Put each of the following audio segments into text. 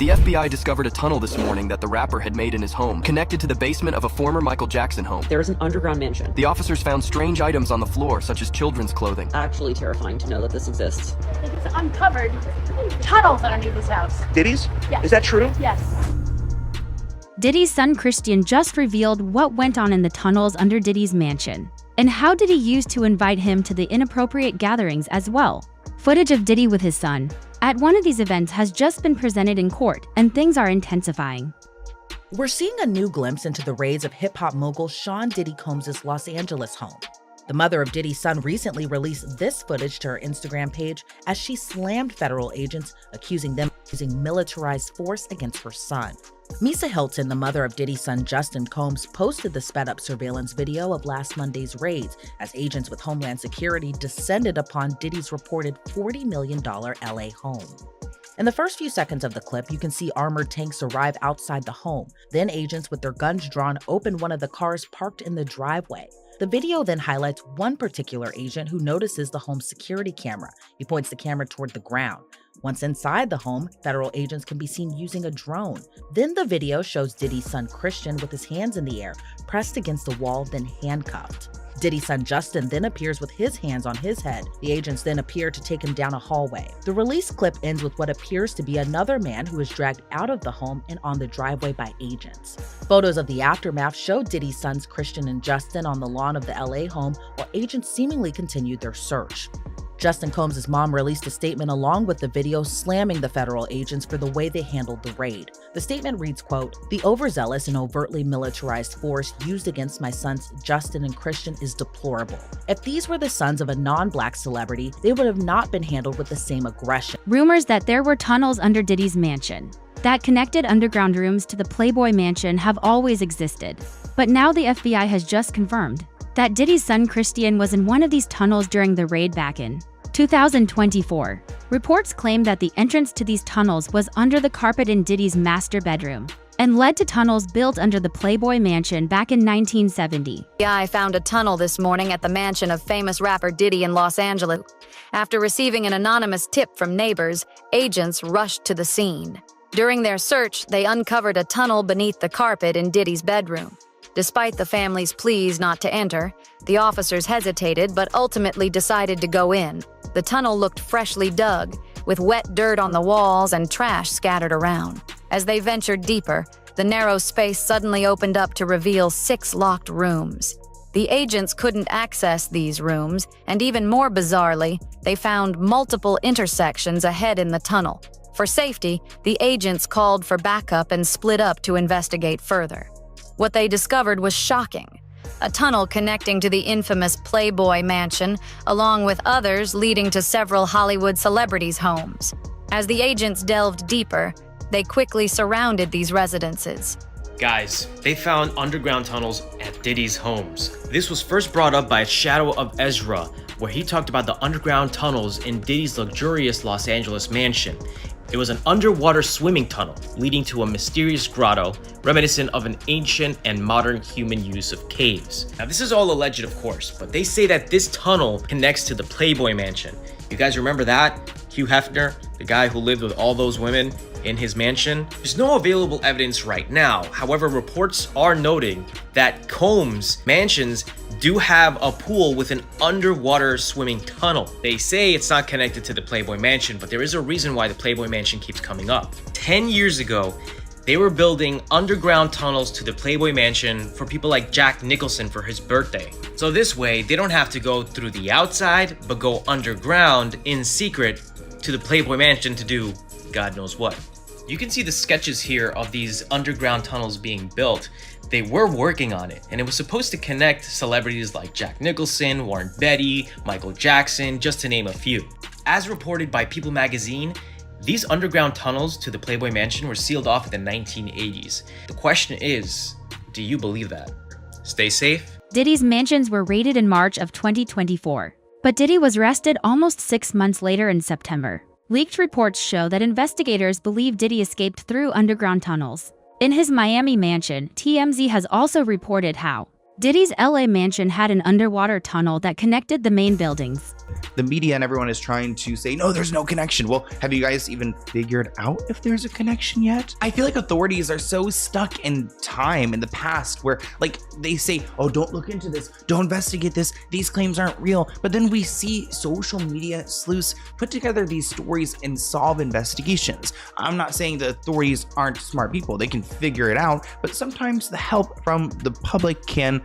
The FBI discovered a tunnel this morning that the rapper had made in his home, connected to the basement of a former Michael Jackson home. There is an underground mansion. The officers found strange items on the floor, such as children's clothing. Actually terrifying to know that this exists. It's uncovered tunnels underneath his house. Diddy's? Yes. Is that true? Yes. Diddy's son Christian just revealed what went on in the tunnels under Diddy's mansion. And how Diddy used to invite him to the inappropriate gatherings as well. Footage of Diddy with his son at one of these events has just been presented in court, and things are intensifying. We're seeing a new glimpse into the raids of hip-hop mogul Sean Diddy Combs' Los Angeles home. The mother of Diddy's son recently released this footage to her Instagram page as she slammed federal agents, accusing them of using militarized force against her son. Misa Hilton, the mother of Diddy's son Justin Combs, posted the sped-up surveillance video of last Monday's raids as agents with Homeland Security descended upon Diddy's reported $40 million LA home. In the first few seconds of the clip, you can see armored tanks arrive outside the home. Then agents with their guns drawn open one of the cars parked in the driveway. The video then highlights one particular agent who notices the home's security camera. He points the camera toward the ground. Once inside the home, federal agents can be seen using a drone. Then the video shows Diddy's son Christian with his hands in the air, pressed against the wall, then handcuffed. Diddy's son Justin then appears with his hands on his head. The agents then appear to take him down a hallway. The release clip ends with what appears to be another man who is dragged out of the home and on the driveway by agents. Photos of the aftermath show Diddy's sons Christian and Justin on the lawn of the LA home while agents seemingly continued their search. Justin Combs' mom released a statement along with the video slamming the federal agents for the way they handled the raid. The statement reads, quote, "The overzealous and overtly militarized force used against my sons Justin and Christian is deplorable. If these were the sons of a non-black celebrity, they would have not been handled with the same aggression." Rumors that there were tunnels under Diddy's mansion that connected underground rooms to the Playboy Mansion have always existed. But now the FBI has just confirmed that Diddy's son Christian was in one of these tunnels during the raid back in 2024. Reports claim that the entrance to these tunnels was under the carpet in Diddy's master bedroom and led to tunnels built under the Playboy Mansion back in 1970. The FBI found a tunnel this morning at the mansion of famous rapper Diddy in Los Angeles. After receiving an anonymous tip from neighbors, agents rushed to the scene. During their search, they uncovered a tunnel beneath the carpet in Diddy's bedroom. Despite the family's pleas not to enter, the officers hesitated but ultimately decided to go in. The tunnel looked freshly dug, with wet dirt on the walls and trash scattered around. As they ventured deeper, the narrow space suddenly opened up to reveal 6 locked rooms. The agents couldn't access these rooms, and even more bizarrely, they found multiple intersections ahead in the tunnel. For safety, the agents called for backup and split up to investigate further. What they discovered was shocking. A tunnel connecting to the infamous Playboy Mansion, along with others leading to several Hollywood celebrities' homes. As the agents delved deeper, they quickly surrounded these residences. Guys, they found underground tunnels at Diddy's homes. This was first brought up by Shadow of Ezra, where he talked about the underground tunnels in Diddy's luxurious Los Angeles mansion. It was an underwater swimming tunnel leading to a mysterious grotto, reminiscent of an ancient and modern human use of caves. Now, this is all alleged, of course, but they say that this tunnel connects to the Playboy Mansion. You guys remember that? Hugh Hefner, the guy who lived with all those women in his mansion? There's no available evidence right now. However, reports are noting that Combs' mansions do have a pool with an underwater swimming tunnel. They say it's not connected to the Playboy Mansion, but there is a reason why the Playboy Mansion keeps coming up. 10 years ago, they were building underground tunnels to the Playboy Mansion for people like Jack Nicholson for his birthday. So this way, they don't have to go through the outside, but go underground in secret to the Playboy Mansion to do God knows what. You can see the sketches here of these underground tunnels being built. They were working on it, and it was supposed to connect celebrities like Jack Nicholson, Warren Beatty, Michael Jackson, just to name a few. As reported by People magazine, these underground tunnels to the Playboy Mansion were sealed off in the 1980s. The question is, do you believe that? Stay safe. Diddy's mansions were raided in March of 2024, but Diddy was arrested almost 6 months later in September. Leaked reports show that investigators believe Diddy escaped through underground tunnels. In his Miami mansion, TMZ has also reported how Diddy's LA mansion had an underwater tunnel that connected the main buildings. The media and everyone is trying to say, no, there's no connection. Well, have you guys even figured out if there's a connection yet? I feel like authorities are so stuck in time in the past where like they say, oh, don't look into this, don't investigate this, these claims aren't real. But then we see social media sleuths put together these stories and solve investigations. I'm not saying the authorities aren't smart people, they can figure it out, but sometimes the help from the public can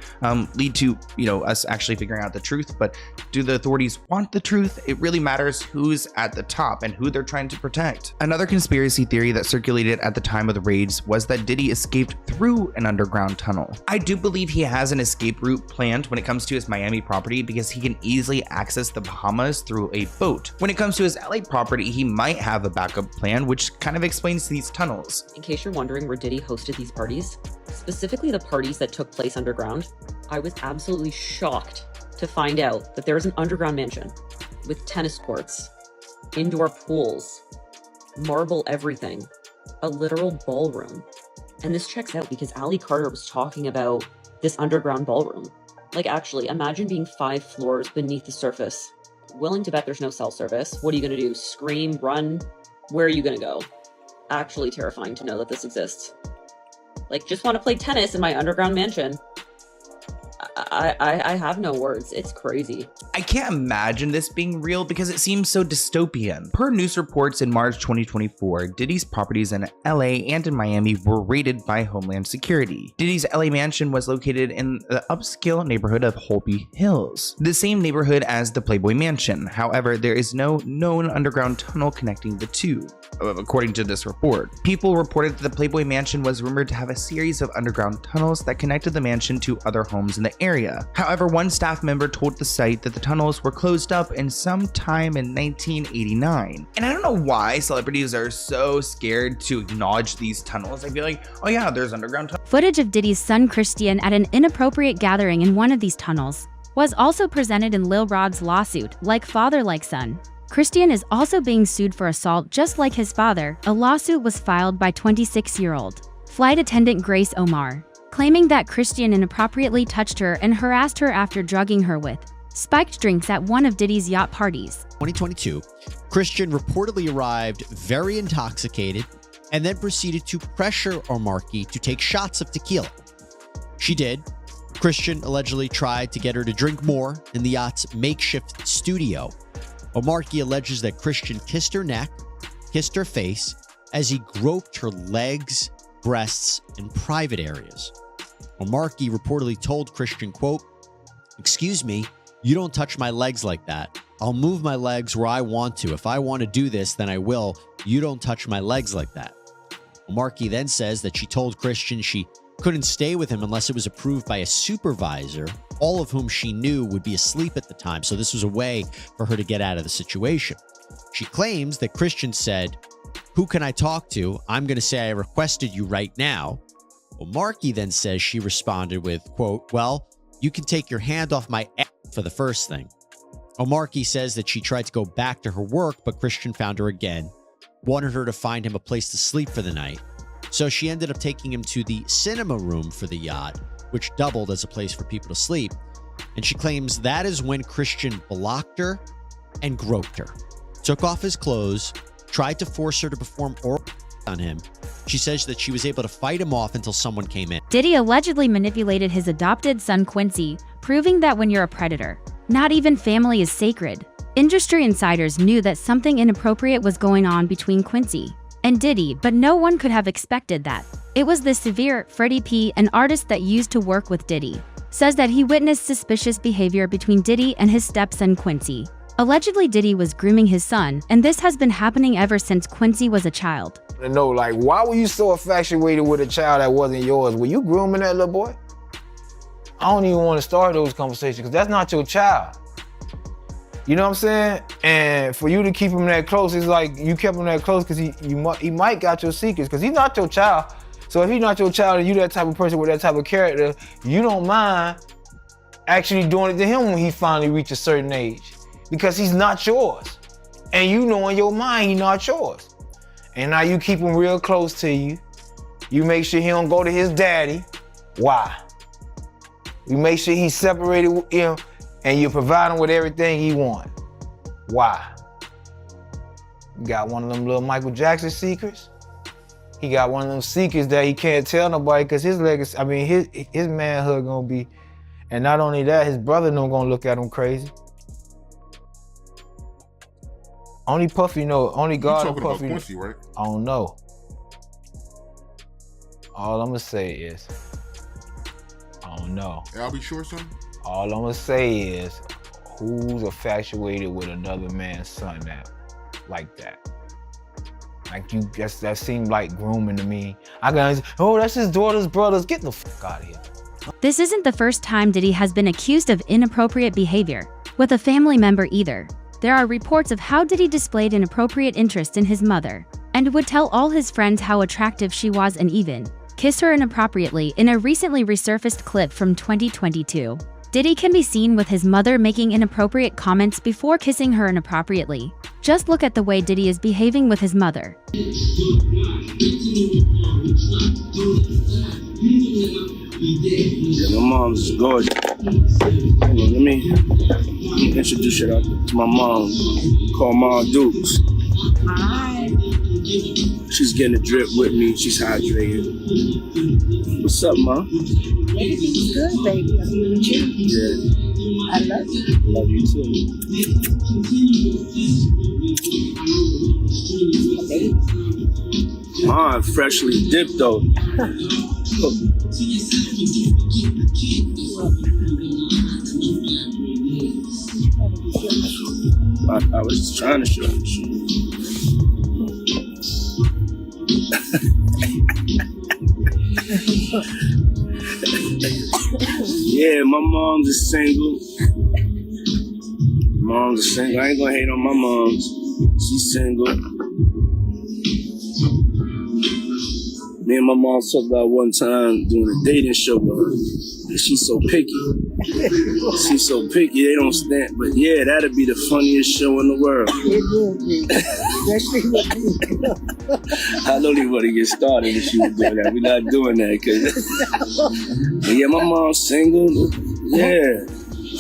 lead to, us actually figuring out the truth. But do the authorities want the truth? It really matters who's at the top and who they're trying to protect. Another conspiracy theory that circulated at the time of the raids was that Diddy escaped through an underground tunnel. I do believe he has an escape route planned when it comes to his Miami property because he can easily access the Bahamas through a boat. When it comes to his LA property, he might have a backup plan, which kind of explains these tunnels. In case you're wondering where Diddy hosted these parties, specifically the parties that took place underground, I was absolutely shocked to find out that there is an underground mansion with tennis courts, indoor pools, marble everything, a literal ballroom. And this checks out because Ali Carter was talking about this underground ballroom. Like, actually, imagine being 5 floors beneath the surface. Willing to bet there's no cell service. What are you gonna do? Scream? Run? Where are you gonna go? Actually terrifying to know that this exists. Like, just want to play tennis in my underground mansion. I have no words. It's crazy. I can't imagine this being real because it seems so dystopian. Per news reports in March 2024, Diddy's properties in LA and in Miami were raided by Homeland Security. Diddy's LA mansion was located in the upscale neighborhood of Holby Hills, the same neighborhood as the Playboy Mansion. However, there is no known underground tunnel connecting the two. According to this report, people reported that the Playboy Mansion was rumored to have a series of underground tunnels that connected the mansion to other homes in the area. However, one staff member told the site that the tunnels were closed up in some time in 1989. And I don't know why celebrities are so scared to acknowledge these tunnels. I feel like, oh yeah, there's underground tunnels. Footage of Diddy's son Christian at an inappropriate gathering in one of these tunnels was also presented in Lil Rod's lawsuit, Like Father Like Son. Christian is also being sued for assault just like his father. A lawsuit was filed by 26-year-old flight attendant Grace Omar, claiming that Christian inappropriately touched her and harassed her after drugging her with spiked drinks at one of Diddy's yacht parties. 2022, Christian reportedly arrived very intoxicated and then proceeded to pressure Omarki to take shots of tequila. She did. Christian allegedly tried to get her to drink more in the yacht's makeshift studio. Omarki alleges that Christian kissed her neck, kissed her face, as he groped her legs, breasts, and private areas. Omarki reportedly told Christian, quote, "Excuse me, you don't touch my legs like that. I'll move my legs where I want to. If I want to do this, then I will. You don't touch my legs like that." Omarki then says that she told Christian she couldn't stay with him unless it was approved by a supervisor, all of whom she knew would be asleep at the time, so this was a way for her to get out of the situation. She claims that Christian said, "Who can I talk to? I'm going to say I requested you right now." Omarki then says she responded with, quote, "Well, you can take your hand off my ass for the first thing." Omarki says that she tried to go back to her work, but Christian found her again, wanted her to find him a place to sleep for the night. So she ended up taking him to the cinema room for the yacht, which doubled as a place for people to sleep. And she claims that is when Christian blocked her and groped her, took off his clothes, tried to force her to perform oral on him. She says that she was able to fight him off until someone came in. Diddy allegedly manipulated his adopted son Quincy, proving that when you're a predator, not even family is sacred. Industry insiders knew that something inappropriate was going on between Quincy and Diddy, but no one could have expected that. It was the severe Freddie P., an artist that used to work with Diddy, says that he witnessed suspicious behavior between Diddy and his stepson Quincy. Allegedly, Diddy was grooming his son, and this has been happening ever since Quincy was a child. To know, like, why were you so infatuated with a child that wasn't yours? Were you grooming that little boy? I don't even want to start those conversations because that's not your child. You know what I'm saying? And for you to keep him that close, it's like you kept him that close because he might got your secrets because he's not your child. So if he's not your child and you that type of person with that type of character, you don't mind actually doing it to him when he finally reaches a certain age because he's not yours. And you know in your mind he's not yours. And now you keep him real close to you. You make sure he don't go to his daddy. Why? You make sure he's separated with him and you provide him with everything he wants. Why? You got one of them little Michael Jackson secrets? He got one of them secrets that he can't tell nobody because his legacy, I mean, his manhood gonna be, and not only that, his brother no gonna look at him crazy. Only Puffy know, only God and talking Puffy. about Quincy, right? I don't know. All I'm gonna say is, I don't know. I'll be sure, son. All I'm gonna say is, who's infatuated with another man's son that, like that? Like you, that seemed like grooming to me. I got, oh, that's his daughter's brothers. Get the fuck out of here. This isn't the first time Diddy has been accused of inappropriate behavior with a family member either. There are reports of how Diddy displayed inappropriate interest in his mother and would tell all his friends how attractive she was and even kiss her inappropriately in a recently resurfaced clip from 2022. Diddy can be seen with his mother making inappropriate comments before kissing her inappropriately. Just look at the way Diddy is behaving with his mother. Yeah, my mom's gorgeous. Hold on, let me introduce you to my mom. Call Mom Dukes. Hi. She's getting a drip with me. She's hydrated. What's up, Mom? Everything's good, baby. I'm here with you. Yeah. I love you. Love you too. Mom, freshly dipped though. I was just trying to show you. Yeah, my mom's is single. Mom's is single. I ain't gonna hate on my mom's. She's single. Me and my mom talked about one time doing a dating show with her. And she's so picky. She's so picky, they don't stand. But yeah, that'd be the funniest show in the world. It will be. Especially with me. I don't even want to get started if she was doing that. We're not doing that. Cause yeah, my mom's single. Yeah,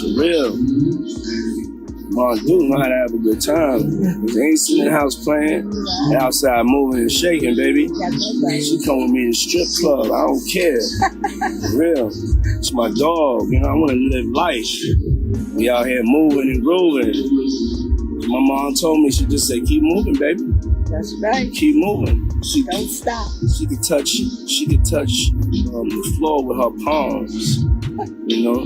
for real. Mom do know how to have a good time. They ain't sitting in the house playing. They outside moving and shaking, baby. She come with me to the strip club. I don't care. For real. It's my dog. You know, I want to live life. We out here moving and grooving. My mom told me, she just said, keep moving, baby. That's right. Keep moving. Don't stop. She could touch the floor with her palms. You know?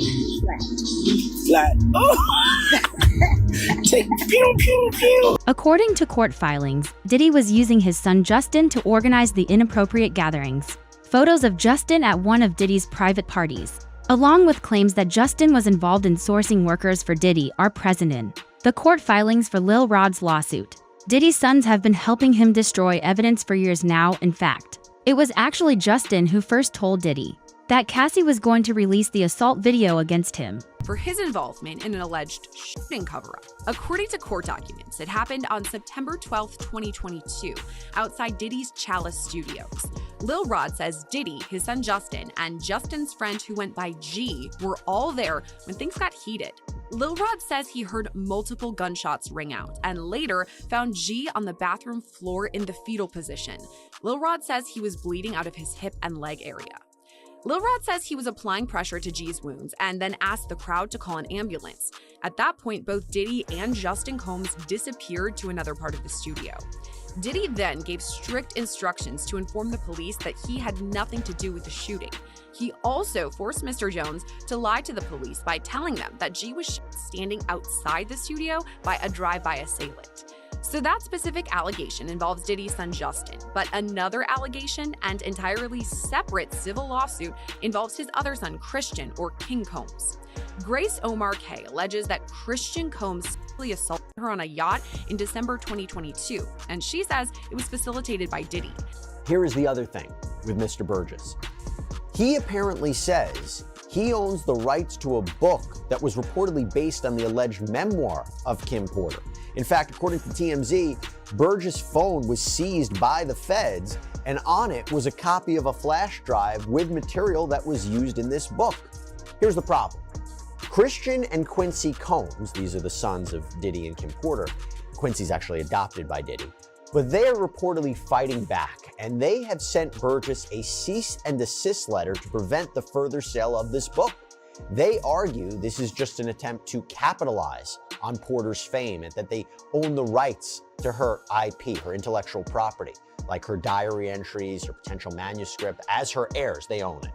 Flat. Oh! Take pew, pew, pew. According to court filings, Diddy was using his son Justin to organize the inappropriate gatherings. Photos of Justin at one of Diddy's private parties, along with claims that Justin was involved in sourcing workers for Diddy, are present in the court filings for Lil Rod's lawsuit. Diddy's sons have been helping him destroy evidence for years now. In fact, it was actually Justin who first told Diddy that Cassie was going to release the assault video against him for his involvement in an alleged shooting cover-up. According to court documents, it happened on September 12, 2022, outside Diddy's Chalice Studios. Lil Rod says Diddy, his son Justin, and Justin's friend who went by G were all there when things got heated. Lil Rod says he heard multiple gunshots ring out and later found G on the bathroom floor in the fetal position. Lil Rod says he was bleeding out of his hip and leg area. Lil Rod says he was applying pressure to G's wounds and then asked the crowd to call an ambulance. At that point, both Diddy and Justin Combs disappeared to another part of the studio. Diddy then gave strict instructions to inform the police that he had nothing to do with the shooting. He also forced Mr. Jones to lie to the police by telling them that G was shot standing outside the studio by a drive-by assailant. So that specific allegation involves Diddy's son Justin, but another allegation and entirely separate civil lawsuit involves his other son Christian, or King Combs. Grace Omar K alleges that Christian Combs sexually assaulted her on a yacht in December 2022, and she says it was facilitated by Diddy. Here is the other thing with Mr. Burgess. He apparently says he owns the rights to a book that was reportedly based on the alleged memoir of Kim Porter. In fact, according to TMZ, Burgess' phone was seized by the feds, and on it was a copy of a flash drive with material that was used in this book. Here's the problem. Christian and Quincy Combs, these are the sons of Diddy and Kim Porter. Quincy's actually adopted by Diddy. But they are reportedly fighting back, and they have sent Burgess a cease and desist letter to prevent the further sale of this book. They argue this is just an attempt to capitalize on Porter's fame and that they own the rights to her IP, her intellectual property, like her diary entries, her potential manuscript. As her heirs, they own it.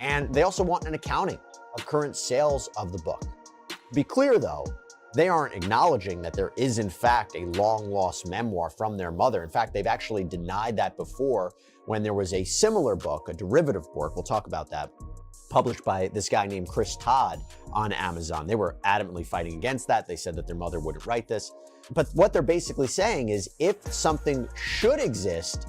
And they also want an accounting of current sales of the book. To be clear, though, they aren't acknowledging that there is, in fact, a long-lost memoir from their mother. In fact, they've actually denied that before when there was a similar book, a derivative work, we'll talk about that, published by this guy named Chris Todd on Amazon. They were adamantly fighting against that. They said that their mother wouldn't write this. But what they're basically saying is if something should exist,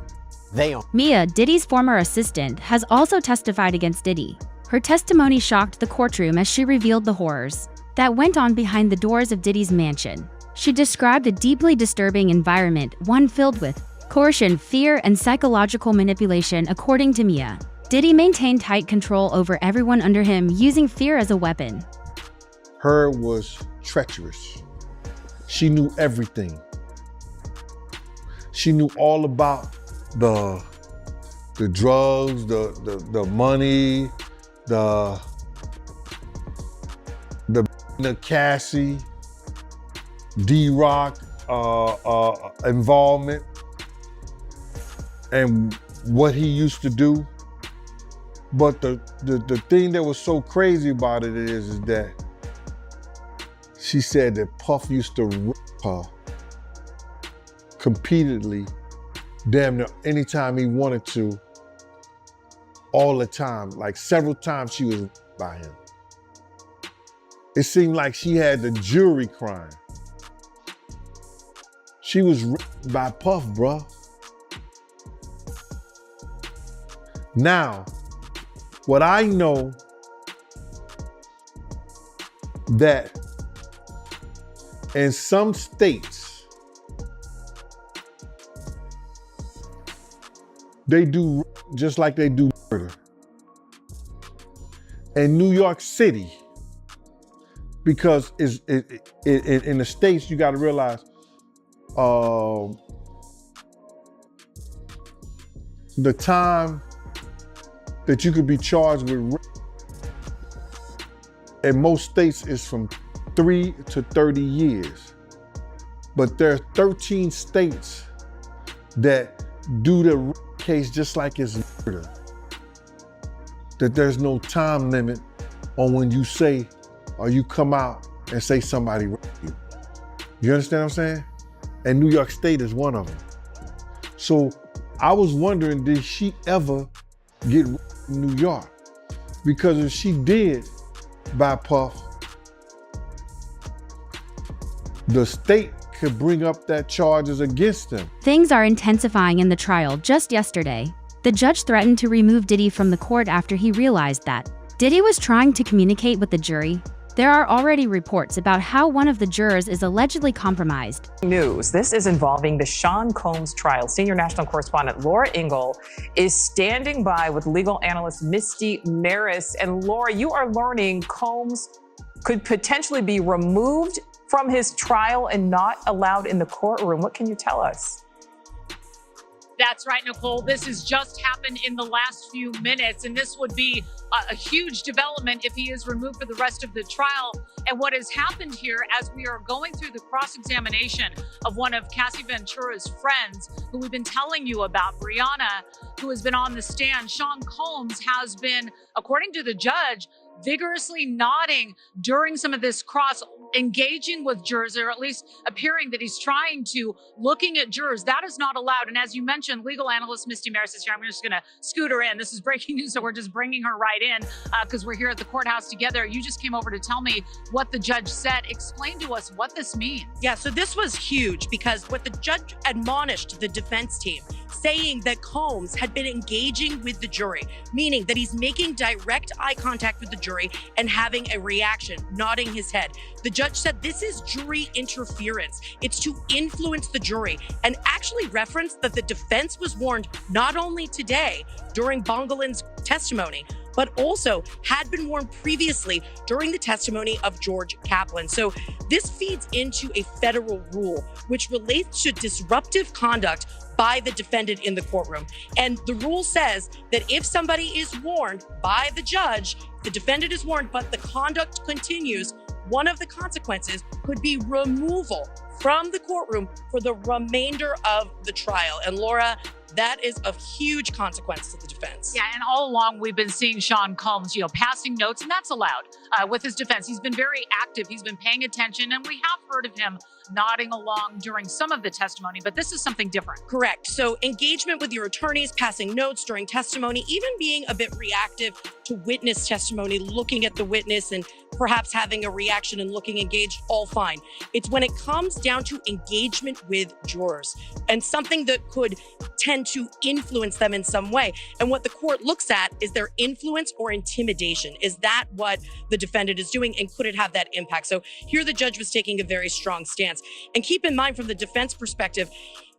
they own. Mia, Diddy's former assistant, has also testified against Diddy. Her testimony shocked the courtroom as she revealed the horrors that went on behind the doors of Diddy's mansion. She described a deeply disturbing environment, one filled with coercion, fear, and psychological manipulation, according to Mia. Diddy maintained tight control over everyone under him, using fear as a weapon. Her was treacherous. She knew everything. She knew all about the drugs, the money, the Cassie, D-Rock involvement, and what he used to do. But the thing that was so crazy about it is that she said that Puff used to rip her repeatedly, damn near anytime he wanted to, all the time. Like several times she was by him. It seemed like she had the jury crying. She was ripped by Puff, bruh. Now, what I know that in some states, they do just like they do murder. In New York City, because in the States, you gotta realize the time that you could be charged with rape in most states is from 3 to 30 years. But there are 13 states that do the rape case just like it's murder. That there's no time limit on when you say or you come out and say somebody raped you. You understand what I'm saying? And New York State is one of them. So I was wondering, did she ever get raped in New York? Because if she did by Puff, the state could bring up that charges against them. Things are intensifying in the trial. Just yesterday, the judge threatened to remove Diddy from the court after he realized that Diddy was trying to communicate with the jury. There are already reports about how one of the jurors is allegedly compromised. News. This is involving the Sean Combs trial. Senior national correspondent Laura Ingle is standing by with legal analyst Misty Maris. And Laura, you are learning Combs could potentially be removed from his trial and not allowed in the courtroom. What can you tell us? That's right, Nicole. This has just happened in the last few minutes, and this would be a huge development if he is removed for the rest of the trial. And what has happened here, as we are going through the cross-examination of one of Cassie Ventura's friends, who we've been telling you about, Brianna, who has been on the stand, Sean Combs has been, according to the judge, vigorously nodding during some of this engaging with jurors, or at least appearing that he's trying to, looking at jurors. That is not allowed. And as you mentioned, legal analyst Misty Maris is here. I'm just going to scoot her in. This is breaking news, so we're just bringing her right in because we're here at the courthouse together. You just came over to tell me what the judge said. Explain to us what this means. Yeah, so this was huge because what the judge admonished the defense team, saying that Combs had been engaging with the jury, meaning that he's making direct eye contact with the jury and having a reaction, nodding his head. The judge said this is jury interference. It's to influence the jury, and actually referenced that the defense was warned not only today during Bongolin's testimony, but also had been warned previously during the testimony of George Kaplan. So this feeds into a federal rule which relates to disruptive conduct by the defendant in the courtroom. And the rule says that if somebody is warned by the judge, the defendant is warned, but the conduct continues, one of the consequences could be removal from the courtroom for the remainder of the trial. And Laura, that is a huge consequence to the defense. Yeah, and all along we've been seeing Sean Combs, passing notes, and that's allowed with his defense. He's been very active. He's been paying attention, and we have heard of him nodding along during some of the testimony, but this is something different. Correct. So engagement with your attorneys, passing notes during testimony, even being a bit reactive to witness testimony, looking at the witness and perhaps having a reaction and looking engaged, all fine. It's when it comes down to engagement with jurors and something that could tend to influence them in some way. And what the court looks at is their influence or intimidation. Is that what the defendant is doing, and could it have that impact? So here the judge was taking a very strong stance. And keep in mind, from the defense perspective,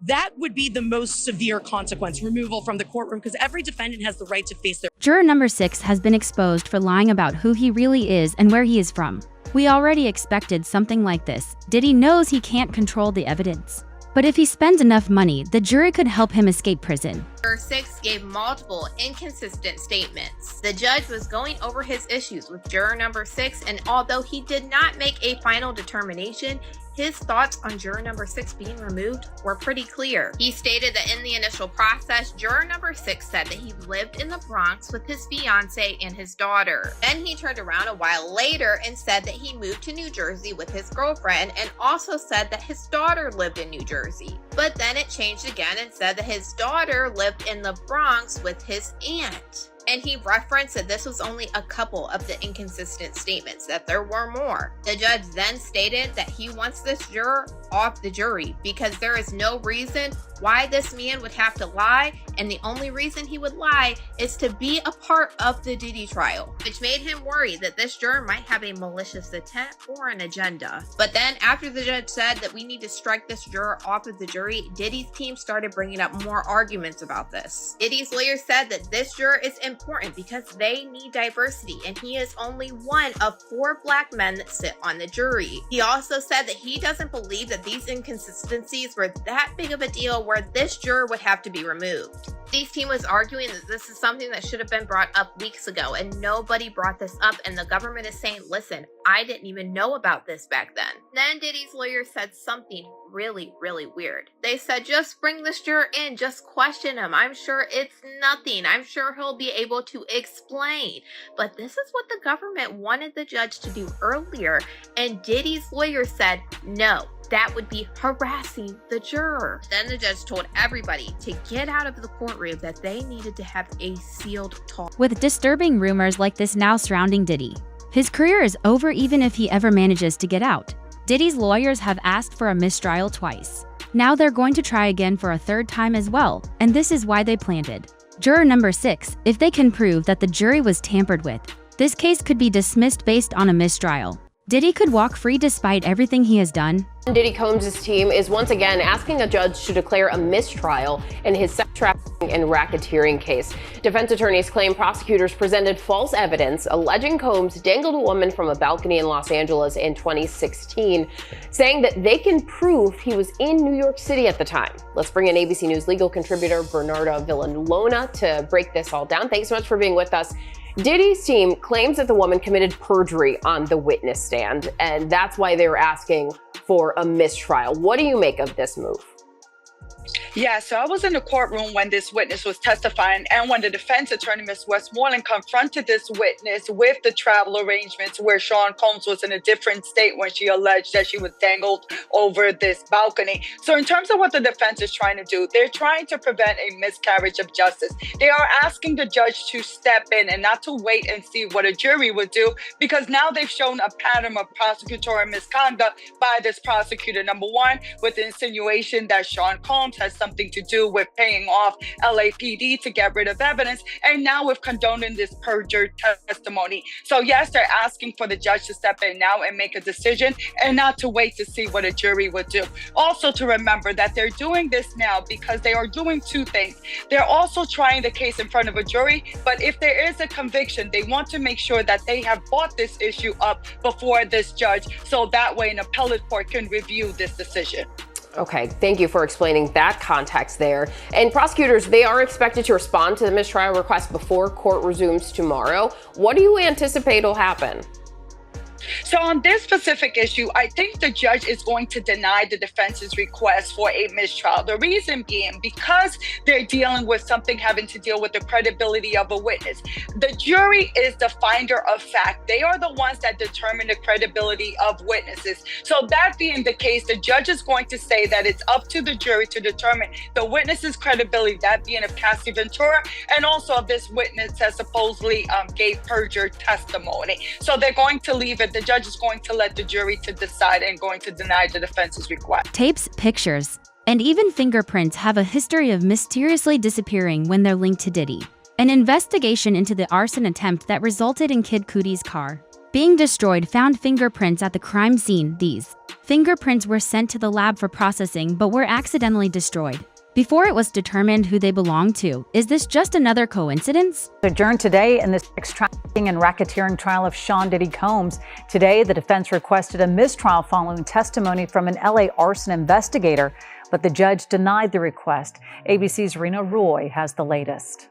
that would be the most severe consequence, removal from the courtroom, because every defendant has the right to face their... Juror number 6 has been exposed for lying about who he really is and where he is from. We already expected something like this. Diddy knows he can't control the evidence. But if he spends enough money, the jury could help him escape prison. Juror 6 gave multiple inconsistent statements. The judge was going over his issues with juror number 6, and although he did not make a final determination, his thoughts on juror number 6 being removed were pretty clear. He stated that in the initial process, juror number 6 said that he lived in the Bronx with his fiance and his daughter. Then he turned around a while later and said that he moved to New Jersey with his girlfriend, and also said that his daughter lived in New Jersey. But then it changed again and said that his daughter lived in the Bronx with his aunt. And he referenced that this was only a couple of the inconsistent statements, that there were more. The judge then stated that he wants this juror off the jury because there is no reason why this man would have to lie, and the only reason he would lie is to be a part of the Diddy trial, which made him worry that this juror might have a malicious intent or an agenda. But then after the judge said that we need to strike this juror off of the jury, Diddy's team started bringing up more arguments about this. Diddy's lawyer said that this juror is important because they need diversity, and he is only one of 4 black men that sit on the jury. He also said that he doesn't believe that these inconsistencies were that big of a deal where this juror would have to be removed. Diddy's team was arguing that this is something that should have been brought up weeks ago, and nobody brought this up, and the government is saying, listen, I didn't even know about this back then. Then Diddy's lawyer said something really, really weird. They said, just bring this juror in, just question him. I'm sure it's nothing. I'm sure he'll be able to explain. But this is what the government wanted the judge to do earlier, and Diddy's lawyer said, no, that would be harassing the juror. Then the judge told everybody to get out of the courtroom, that they needed to have a sealed talk. With disturbing rumors like this now surrounding Diddy, his career is over even if he ever manages to get out. Diddy's lawyers have asked for a mistrial twice. Now they're going to try again for a 3rd time as well, and this is why they planted. Juror number 6, if they can prove that the jury was tampered with, this case could be dismissed based on a mistrial. Diddy could walk free despite everything he has done. Diddy Combs' team is once again asking a judge to declare a mistrial in his sex trafficking and racketeering case. Defense attorneys claim prosecutors presented false evidence alleging Combs dangled a woman from a balcony in Los Angeles in 2016, saying that they can prove he was in New York City at the time. Let's bring in ABC News legal contributor Bernarda Villalona to break this all down. Thanks so much for being with us. Diddy's team claims that the woman committed perjury on the witness stand, and that's why they were asking for a mistrial. What do you make of this move? Yeah, so I was in the courtroom when this witness was testifying, and when the defense attorney, Ms. Westmoreland, confronted this witness with the travel arrangements where Sean Combs was in a different state when she alleged that she was dangled over this balcony. So in terms of what the defense is trying to do, they're trying to prevent a miscarriage of justice. They are asking the judge to step in and not to wait and see what a jury would do, because now they've shown a pattern of prosecutorial misconduct by this prosecutor. Number one, with the insinuation that Sean Combs has something to do with paying off LAPD to get rid of evidence, and now with condoning this perjured testimony. So yes, they're asking for the judge to step in now and make a decision, and not to wait to see what a jury would do. Also to remember that they're doing this now because they are doing two things. They're also trying the case in front of a jury, but if there is a conviction, they want to make sure that they have brought this issue up before this judge, so that way an appellate court can review this decision. Okay, thank you for explaining that context there. And prosecutors, they are expected to respond to the mistrial request before court resumes tomorrow. What do you anticipate will happen? So on this specific issue, I think the judge is going to deny the defense's request for a mistrial. The reason being because they're dealing with something having to deal with the credibility of a witness. The jury is the finder of fact. They are the ones that determine the credibility of witnesses. So that being the case, the judge is going to say that it's up to the jury to determine the witness's credibility, that being of Cassie Ventura, and also of this witness that supposedly gave perjured testimony. So they're going to leave it. The judge is going to let the jury to decide and going to deny the defense's request. Tapes, pictures, and even fingerprints have a history of mysteriously disappearing when they're linked to Diddy. An investigation into the arson attempt that resulted in Kid Cudi's car being destroyed found fingerprints at the crime scene. These fingerprints were sent to the lab for processing but were accidentally destroyed before it was determined who they belonged to. Is this just another coincidence? Adjourned today in the sex trafficking and racketeering trial of Sean Diddy Combs. Today, the defense requested a mistrial following testimony from an LA arson investigator, but the judge denied the request. ABC's Rena Roy has the latest.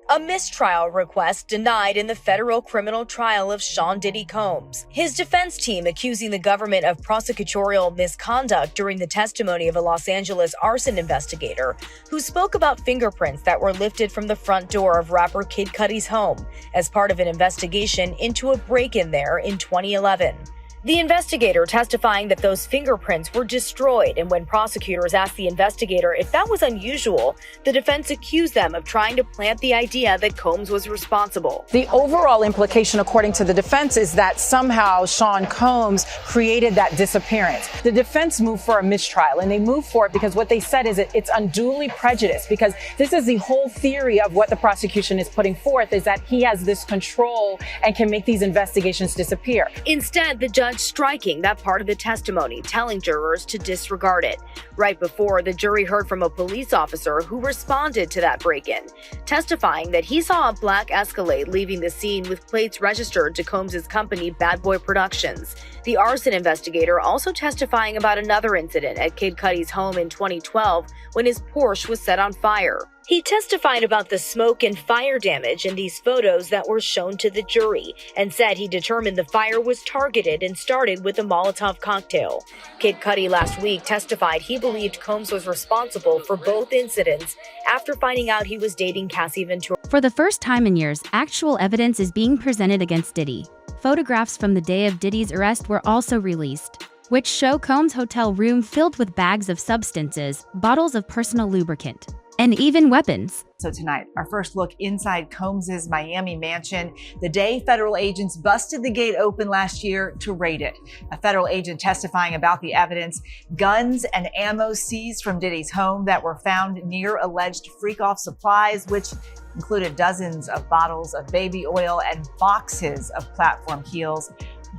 A mistrial request denied in the federal criminal trial of Sean Diddy Combs. His defense team accusing the government of prosecutorial misconduct during the testimony of a Los Angeles arson investigator who spoke about fingerprints that were lifted from the front door of rapper Kid Cudi's home as part of an investigation into a break-in there in 2011. The investigator testifying that those fingerprints were destroyed, and when prosecutors asked the investigator if that was unusual, the defense accused them of trying to plant the idea that Combs was responsible. The overall implication, according to the defense, is that somehow Sean Combs created that disappearance. The defense moved for a mistrial, and they moved for it because what they said is it's unduly prejudiced, because this is the whole theory of what the prosecution is putting forth, is that he has this control and can make these investigations disappear. Instead, the judge striking that part of the testimony, telling jurors to disregard it. Right before, the jury heard from a police officer who responded to that break-in, testifying that he saw a black Escalade leaving the scene with plates registered to Combs' company Bad Boy Productions. The arson investigator also testifying about another incident at Kid Cudi's home in 2012 when his Porsche was set on fire. He testified about the smoke and fire damage in these photos that were shown to the jury, and said he determined the fire was targeted and started with a Molotov cocktail. Kid Cudi last week testified he believed Combs was responsible for both incidents after finding out he was dating Cassie Ventura. For the first time in years, actual evidence is being presented against Diddy. Photographs from the day of Diddy's arrest were also released, which show Combs' hotel room filled with bags of substances, bottles of personal lubricant, and even weapons. So tonight, our first look inside Combs' Miami mansion, the day federal agents busted the gate open last year to raid it. A federal agent testifying about the evidence, guns and ammo seized from Diddy's home that were found near alleged freak-off supplies, which included dozens of bottles of baby oil and boxes of platform heels,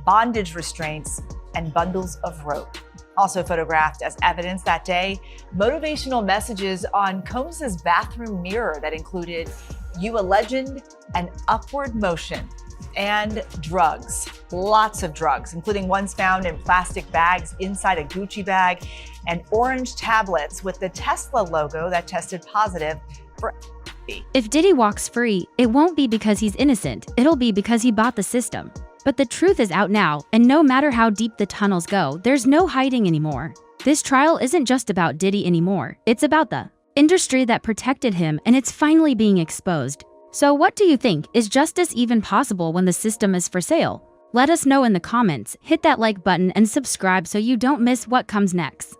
bondage restraints, and bundles of rope. Also photographed as evidence that day, motivational messages on Combs' bathroom mirror that included "You a legend" and "Upward motion," and drugs. Lots of drugs, including ones found in plastic bags inside a Gucci bag, and orange tablets with the Tesla logo that tested positive for LSD. If Diddy walks free, it won't be because he's innocent, it'll be because he bought the system. But the truth is out now, and no matter how deep the tunnels go, there's no hiding anymore. This trial isn't just about Diddy anymore, it's about the industry that protected him, and it's finally being exposed. So what do you think? Is justice even possible when the system is for sale? Let us know in the comments, hit that like button and subscribe so you don't miss what comes next.